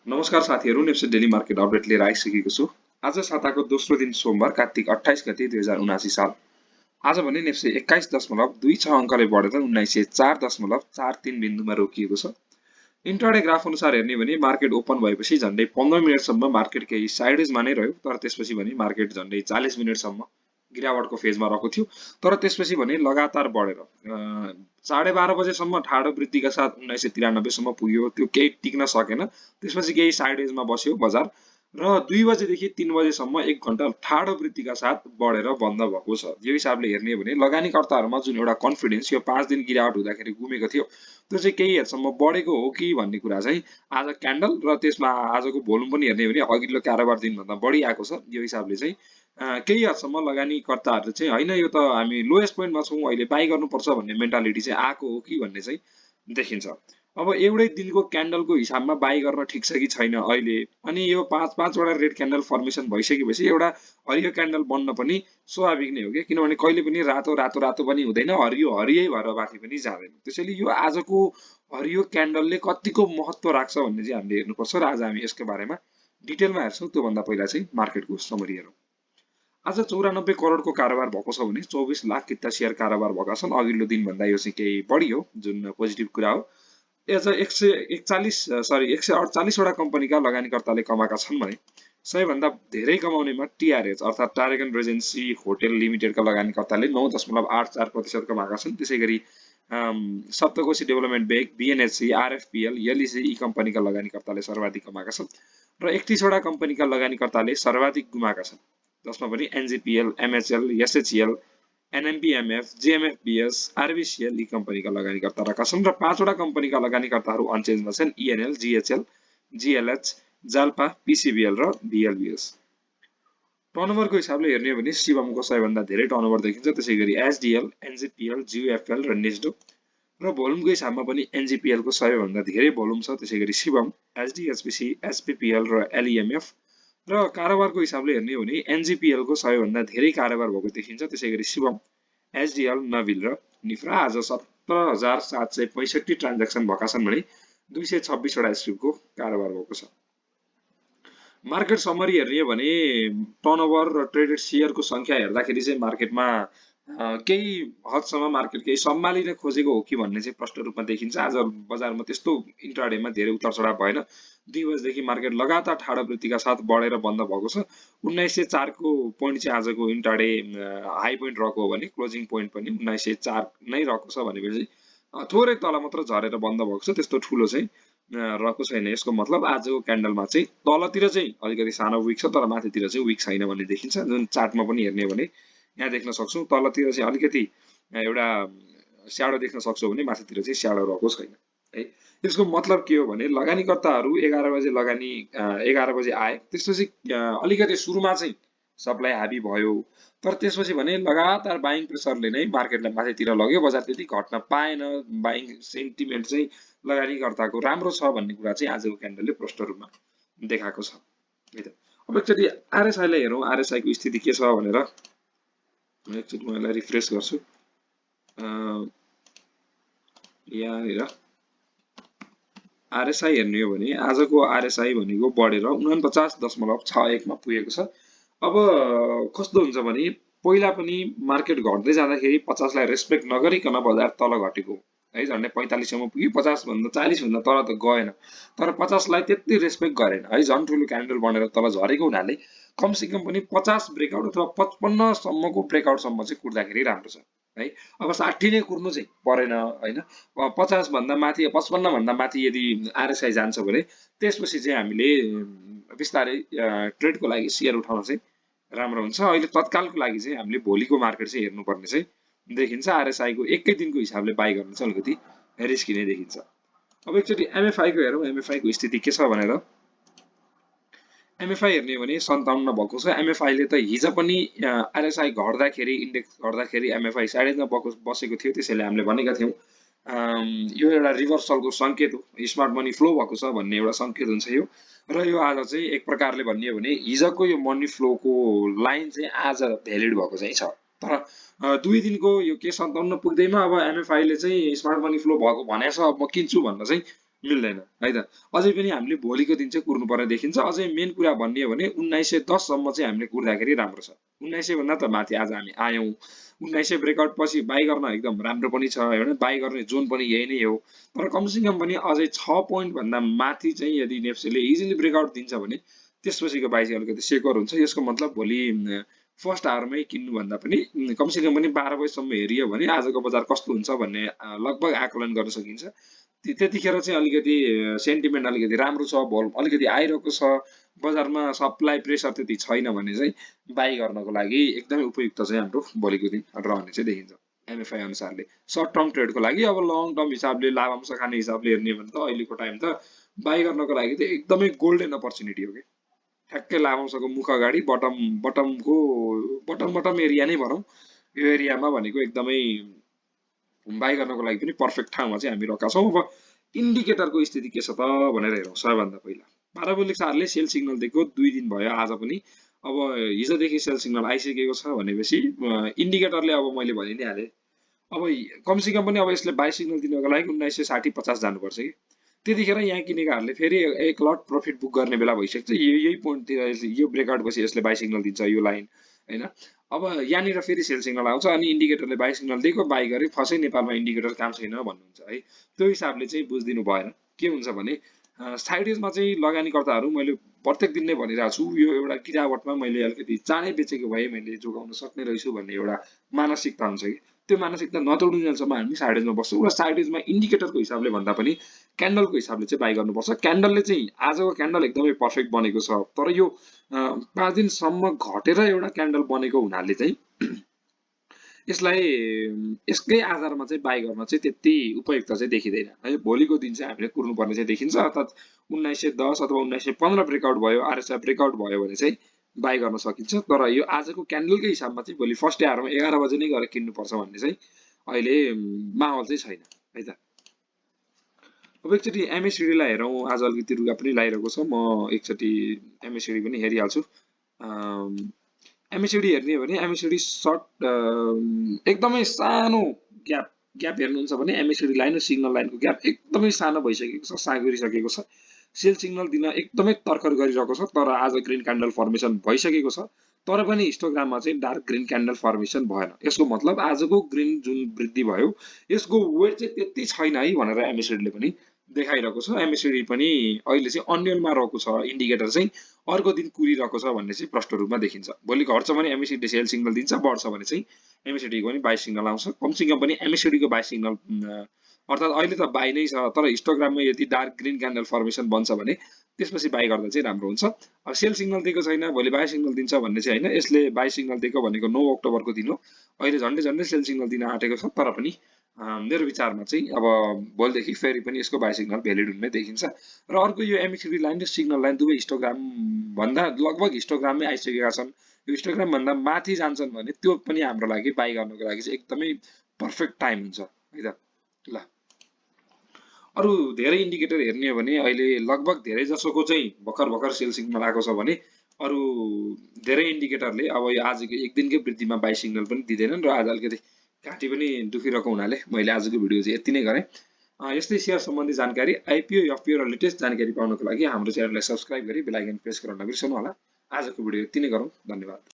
नमस्कार साथीहरु, NEPSE daily market update लिएर आइसकेको छु। आज साताको दोस्रो दिन सोमबार कार्तिक 28 गते 2079 साल। आज भने नेप्से 21.26 अङ्कले बढेर 1904.43 बिन्दुमा रोकिएको छ। इन्ट्राडे ग्राफ अनुसार हेर्ने भने मार्केट ओपन भएपछि झन्डै 15 मिनेटसम्म मार्केट केही साइडवेजमा नै रह्यो, तर त्यसपछि भने मार्केट झन्डै 40 मिनेटसम्म गिरावटको फेजमा रहेको थियो। तर त्यसपछि भने लगातार बढेर 12:30 बजेसम्म ठाडो वृद्धिका साथ 1993 सम्म पुग्यो। त्यो केही टिक्न सकेन, त्यसपछि केही साइडवेजमा बस्यो बजार र 2 बजेदेखि 3 बजेसम्म 1 घण्टा ठाडो वृद्धिका साथ बढेर बन्द भएको छ। यो हिसाबले हेर्ने भने लगानीकर्ताहरुमा जुन एउटा कन्फिडेन्स यो 5 दिन गिरावट हुँदाखेरि गुमेको थियो, त्यो चाहिँ केही हदसम्म बढेको हो कि भन्ने कुरा चाहिँ आज क्यान्डल र त्यसमा आजको भोल्युम पनि हेर्ने भने अघिल्लो कारोबार दिनभन्दा बढी आएको छ। यो हिसाबले चाहिँ केही हदसम्म लगानीकर्ताहरुले चाहिँ हैन यो त हामी लोएस्ट पोइन्टमा छौं, अहिले बाइ गर्नुपर्छ भन्ने मेन्टालिटी चाहिँ आएको हो कि भन्ने चाहिँ देखिन्छ। अब एउटै दिनको क्यान्डलको हिसाबमा बाइ गर्न ठिक छ कि छैन अहिले, अनि यो 5 वटा रेड क्यान्डल फर्मेसन भइसकेपछि एउटा हरियो क्यान्डल बन्न पनि स्वाभाविक नै हो के, किनभने कहिले पनि रातो रातो रातो पनि हुँदैन, हरियो हरियै भएर माथि पनि जाँदैन। त्यसैले यो आजको हरियो क्यान्डलले कतिको महत्व राख्छ भन्ने चाहिँ हामीले हेर्नुपर्छ र आज हामी यसको बारेमा डिटेलमा हेर्छौं। त्यो भन्दा पहिला चाहिँ मार्केटको समरी हेरौं। आज 94 करोडको कारोबार भएको छ भने 24 लाख किता शेयर कारोबार भएका छन्। अघिल्लो दिन भन्दा यो चाहिँ केही बढी हो, जुन पोजिटिभ कुरा हो। आज 148 वटा कम्पनीका लगानीकर्ताले कमाएका छन् भने 100 भन्दा धेरै कमाउनेमा टीआरएच अर्थात टारेगन रेजेन्सी होटल लिमिटेडका लगानीकर्ताले 9.84% कमाएका छन्। त्यसैगरी सप्तकोशी डेभलपमेन्ट बैंक, बीएनएचसी, आरएफपीएल, एलईसी यी कम्पनीका लगानीकर्ताले सर्वाधिक कमाएका छन् र 31 वटा कम्पनीका लगानीकर्ताले सर्वाधिक गुमाएका छन्, जसमा पनि एनजीपीएल, एमएचएल, एसएचएल, एनएमपीएमएफ, जेएमएफबीएस, आरबीसीएल यी कम्पनीका लगानीकर्ता रहेका छन् र 5 वटा कम्पनीका लगानीकर्ताहरू अनचेन्जमा छन्, ईएनएल, जीएचएल, जीएलएच, जाल्पा, पीसीबीएल र बीएलबीएस। टर्नओभरको हिसाबले हेर्ने हो भने शिवमको 100 भन्दा धेरै टर्नओभर देखिन्छ, त्यसैगरी एसडीएल, एनजीपीएल, जीयूएफएल र नेस्डो र भोल्युमको हिसाबमा पनि एनजीपीएल को 100 भन्दा धेरै भोल्युम छ, त्यसैगरी शिवम, एसडीएचपीसी, एसपीपीएल र एलईएमएफ र कारोबारको हिसाबले हेर्ने हो भने एनजीपीएल को 100 भन्दा धेरै कारोबार भएको देखिन्छ, त्यसैगरी शिवम, एसडीएल, नविल र निफ्रा आज 17,765 ट्रान्ज्याक्सन भएका छन् भने 226 वटा स्ट्रिपको कारोबार भएको छ। मार्केट समरी हेर्ने भने टर्नओभर र ट्रेडेड शेयरको संख्या हेर्दाखेरि चाहिँ मार्केटमा केही हदसम्म मार्केट केही सम्हालिन खोजेको हो कि भन्ने चाहिँ प्रष्ट रूपमा देखिन्छ। आज बजारमा त्यस्तो इन्ट्राडेमा धेरै उतार चढाव भएन। 2 बजेदेखि मार्केट लगातार ठाडो वृद्धिका साथ बढेर बन्द भएको छ। 1904 को पोइन्ट चाहिँ आजको इन्ट्राडे हाई पोइन्ट रहेको हो भने क्लोजिङ पोइन्ट पनि 1904 नै रहेको छ भनेपछि थोरै तल मात्र झरेर बन्द भएको छ, त्यस्तो ठूलो चाहिँ रहेको छैन। यसको मतलब आजको क्यान्डलमा चाहिँ तलतिर चाहिँ अलिकति सानो विक छ, तर माथितिर चाहिँ विक छैन भन्ने देखिन्छ। जुन चार्टमा पनि हेर्ने भने यहाँ देख्न सक्छौं तलतिर चाहिँ अलिकति एउटा स्याडो देख्न सक्छौं भने माथितिर चाहिँ स्याडो रहेको छैन है। यसको मतलब के हो भने लगानीकर्ताहरू 11 बजे आए, त्यसपछि अलिकति सुरुमा चाहिँ सप्लाई हाबी भयो, तर त्यसपछि भने लगातार बाइङ प्रेसरले नै मार्केटलाई माथितिर लग्यो। बजार त्यति घट्न पाएन, बाइङ सेन्टिमेन्ट चाहिँ लगानीकर्ताको राम्रो छ भन्ने कुरा चाहिँ आजको क्यान्डलले प्रष्ट रूपमा देखाएको छ है त। अब एकचोटि आरएसआई लाई हेरौं, आरएसआई को स्थिति के छ भनेर एकचोटि म यसलाई रिफ्रेश गर्छु। यहाँनिर आरएसआई हेर्ने हो भने आजको आरएसआई भनेको बढेर 49.61 मा पुगेको छ। अब कस्तो हुन्छ भने पहिला पनि मार्केट घट्दै जाँदाखेरि 50 लाई रेस्पेक्ट नगरिकन बजार तल घटेको है, झन्डै 45 सम्म पुग्यो। 50 भन्दा 40 भन्दा तल त गएन, तर 50 लाई त्यति रेस्पेक्ट गरेन है, झन् ठुलो क्यान्डल बनेर तल झरेको हुनाले कम से कम पनि 50 ब्रेकआउट अथवा 55 सम्मको ब्रेकआउट सम्म चाहिँ कुर्दाखेरि राम्रो छ है। अब 60 नै कुर्नु चाहिँ परेन हैन। 50 भन्दा माथि 55 भन्दा माथि यदि आरएसआई जान्छ भने त्यसपछि चाहिँ हामीले बिस्तारै ट्रेडको लागि शेयर उठाउन चाहिँ राम्रो हुन्छ। अहिले तत्कालको लागि चाहिँ हामीले भोलिको मार्केट चाहिँ हेर्नुपर्ने चाहिँ देखिन्छ। आरएसआई को एकै दिनको हिसाबले बाइ गर्न चाहिँ अलिकति रिस्की नै देखिन्छ। अब एकचोटि एमएफआई को हेरौं, एमएफआई को स्थिति के छ भनेर। एमएफआई हेर्ने हो भने 57 भएको छ। एमएफआई ले त हिजो पनि आरएसआई घट्दाखेरि इन्डेक्स घट्दाखेरि एमएफआई साइडमा बसेको थियो, त्यसैले हामीले भनेका थियौं यो एउटा रिभर्सलको संकेत हो, स्मार्ट मनी फ्लो भएको छ भन्ने एउटा संकेत हुन्छ यो। र यो आज चाहिँ एक प्रकारले भन्ने हो भने हिजोको यो मनी फ्लोको लाइन चाहिँ आज भ्यालिड भएको चाहिँ छ, तर 2 दिनको यो के 57 पुग्दैमा अब एमएफआई ले चाहिँ स्मार्ट मनी फ्लो भएको भनेछ, अब म किन्छु भन्न चाहिँ मिल्दैन है त। अझै पनि हामीले भोलिको दिन चाहिँ कुर्नुपर्ने देखिन्छ। अझै मेन कुरा भन्ने हो भने 1910 सम्म चाहिँ हामीले कुर्दाखेरि राम्रो छ। 1900 भन्दा त माथि आज हामी आयौँ। 1900 ब्रेकआउट पछि बाई गर्न एकदम राम्रो पनि छ होइन, बाई गर्ने जोन पनि यही नै हो। तर कमसेकम पनि अझै 6 पोइन्ट भन्दा माथि चाहिँ यदि नेप्सेले इजिली ब्रेकआउट दिन्छ भने त्यसपछिको बाई चाहिँ अलिकति सेक्योर हुन्छ। यसको मतलब भोलि फर्स्ट आवरमै किन्नुभन्दा पनि कमसेकम पनि 12 बजीसम्म हेरियो भने आजको बजार कस्तो हुन्छ भन्ने लगभग आकलन गर्न सकिन्छ। त्यतिखेर चाहिँ अलिकति सेन्टिमेन्ट अलिकति राम्रो छ, भोल अलिकति आइरहेको छ, बजारमा सप्लाई प्रेसर त्यति छैन भने चाहिँ बाई गर्नको लागि एकदमै उपयुक्त चाहिँ हाम्रो भोलिको दिन रहने चाहिँ देखिन्छ एमएफआई अनुसारले। सर्ट टर्म ट्रेडको लागि अब लङ टर्म हिसाबले लाभांश खाने हिसाबले हेर्ने भने त अहिलेको टाइम त बाई गर्नको लागि त एकदमै गोल्डन अपर्च्युनिटी हो कि। ठ्याक्कै लाभांशको मुख अगाडि बटम एरिया नै भनौँ, यो एरियामा भनेको एकदमै बाई गर्नको लागि पनि पर्फेक्ट ठाउँमा चाहिँ हामी रहेका छौँ। अब इन्डिकेटरको स्थिति के छ त भनेर हेरौँ। सबैभन्दा पहिला पाराबोलिक चार्टले सेल सिग्नल दिएको 2 दिन भयो आज पनि। अब हिजोदेखि सेल सिग्नल आइसकेको छ भनेपछि इन्डिकेटरले अब मैले भनि नै हालेँ, अब कमसेकम पनि अब यसले बाई सिग्नल दिनको लागि 1960-50 जानुपर्छ कि। त्यतिखेर यहाँ किनेकाहरूले फेरि एक लट प्रफिट बुक गर्ने बेला भइसक्छ। यही पोइन्टतिर यो ब्रेकआउट पछि यसले बाई सिग्नल दिन्छ, यो लाइन होइन। अब यहाँनिर फेरि सेल सिग्नल आउँछ अनि इन्डिकेटरले बाई सिग्नल दिएको, बाई गरे फसै नेपालमा इन्डिकेटर काम छैन भन्नुहुन्छ है। त्यो हिसाबले चाहिँ बुझिदिनु भएन। के हुन्छ भने साइडेजमा चाहिँ लगानीकर्ताहरू मैले प्रत्येक दिन नै भनिरहेको छु, यो एउटा गिरावटमा मैले अलिकति चाँडै बेचेको भए मैले जोगाउन सक्ने रहेछु भन्ने एउटा मानसिकता हुन्छ कि। त्यो मानसिकता नतोडिन्जेलसम्म हामी साइडेजमा बस्छौँ र साइडेजमा इन्डिकेटरको हिसाबले भन्दा पनि क्यान्डलको हिसाबले चाहिँ बाई गर्नुपर्छ। क्यान्डलले चाहिँ आजको क्यान्डल एकदमै पर्फेक्ट बनेको छ, तर यो 5 दिनसम्म घटेर एउटा क्यान्डल बनेको हुनाले चाहिँ यसलाई यसकै आधारमा चाहिँ बाई गर्न चाहिँ त्यति उपयुक्त चाहिँ देखिँदैन है। भोलिको दिन चाहिँ हामीले कुर्नुपर्ने चाहिँ देखिन्छ, अर्थात् 1910 अथवा 1915 ब्रेकआउट भयो, आरएसआई ब्रेकआउट भयो भने चाहिँ बाई गर्न सकिन्छ। तर यो आजको क्यान्डलकै हिसाबमा चाहिँ भोलि फर्स्ट आवरमा 11 बजे नै गएर किन्नुपर्छ भन्ने चाहिँ अहिले माहौल चाहिँ छैन है त। अब एकचोटि एमएससीडीलाई हेरौँ। आज अलिकति रुगा पनि लागिरहेको छ, म एकचोटि एमएससीडी पनि हेरिहाल्छु। एमएससीडी हेर्ने हो भने एमएससीडी सर्ट एकदमै सानो ग्याप हेर्नुहुन्छ भने एमएससीडी लाइन र सिग्नल लाइनको ग्याप एकदमै सानो भइसकेको छ, साँगुरिसकेको छ। सेल सिग्नल दिन एकदमै तर्खर गरिरहेको छ, तर आज ग्रिन क्यान्डल फर्मेसन भइसकेको छ। तर पनि हिस्टोग्राममा चाहिँ डार्क ग्रिन क्यान्डल फर्मेसन भएन। यसको मतलब आजको ग्रिन जुन वृद्धि भयो यसको वेट चाहिँ त्यति छैन है भनेर एमएससीडीले पनि देखाइरहेको छ। एमएससीडी पनि अहिले चाहिँ अन्यलमा रहेको छ, इन्डिकेटर चाहिँ अर्को दिन कुरिरहेको छ भन्ने चाहिँ प्रष्ट रूपमा देखिन्छ। भोलि घट्छ भने एमएससीडी सेल सिग्नल दिन्छ, बढ्छ भने चाहिँ एमएससीडीको पनि बाई सिग्नल आउँछ। कमसेकम पनि एमएससीडीको बाई सिग्नल अर्थात् अहिले त बाई नै छ, तर हिस्टोग्राममा यदि डार्क ग्रिन क्यान्डल फर्मेसन बन्छ भने त्यसपछि बाई गर्दा चाहिँ राम्रो हुन्छ। अब सेल सिग्नल दिएको छैन, भोलि बाई सिग्नल दिन्छ भन्ने चाहिँ होइन। यसले बाई सिग्नल दिएको भनेको 9 अक्टोबरको दिन हो, अहिले झन्डै सेल सिग्नल दिन आँटेको छ। तर पनि मेरो विचारमा चाहिँ अब भोलिदेखि फेरि पनि यसको बाई सिग्नल भ्यालिड हुने देखिन्छ। र अर्को यो एमएससीडी लाइन र सिग्नल लाइन दुवै हिस्टोग्राम भन्दा लगभग हिस्टोग्राममै आइसकेका छन्। यो हिस्टोग्राम भन्दा माथि जान्छन् भने त्यो पनि हाम्रो लागि बाई गर्नको लागि चाहिँ एकदमै पर्फेक्ट टाइम हुन्छ है त। ल अरू धेरै इन्डिकेटर हेर्ने हो भने अहिले लगभग धेरै जसोको चाहिँ भर्खर सेल सिग्नल आएको छ भने अरू धेरै इन्डिकेटरले अब यो आजको एक दिनकै वृद्धिमा बाई सिग्नल पनि दिँदैनन्। र आज अलिकति घाँटी पनि दुखिरहेको हुनाले मैले आजको भिडियो चाहिँ यति नै गरेँ। यस्तै सेयर सम्बन्धी जानकारी, आइपिओ एफपिओ र लेटेस्ट जानकारी पाउनको लागि हाम्रो च्यानललाई सब्सक्राइब गरी बेल आइकन प्रेस गर्न नबिर्सनु होला। आजको भिडियो यति नै गरौँ। धन्यवाद।